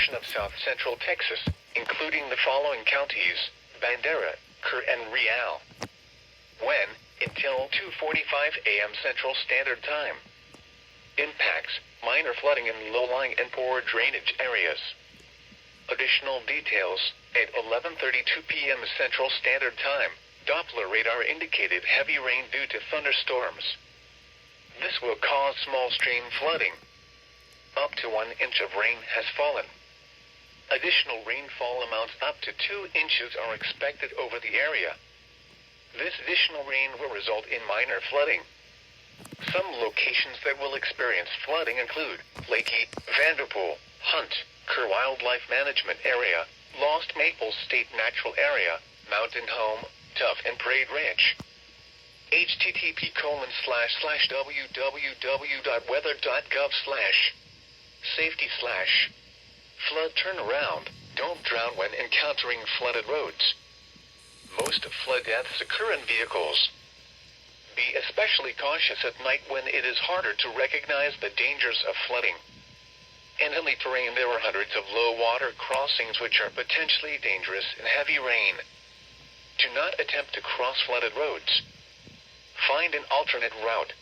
portion of south central Texas, including the following counties: Bandera, Kerr, and Real. When? Until 2:45 a.m. Central Standard Time. Impacts: minor flooding in low-lying and poor drainage areas. Additional details: at 11:32 p.m. Central Standard Time, Doppler radar indicated heavy rain due to thunderstorms. This will cause small stream flooding. Up to 1 inch of rain has fallen. Additional rainfall amounts up to 2 inches are expected over the area. This additional rain will result in minor flooding. Some locations that will experience flooding include Lakey, Vanderpool, Hunt, Kerr Wildlife Management Area, Lost Maples State Natural Area, Mountain Home, Tuff and Parade Ranch. http://www.weather.gov/safety/flood turnaround. Don't drown when encountering flooded roads. Most flood deaths occur in vehicles. Be especially cautious at night when it is harder to recognize the dangers of flooding. In hilly terrain, there are hundreds of low water crossings which are potentially dangerous in heavy rain. Do not attempt to cross flooded roads. Find an alternate route.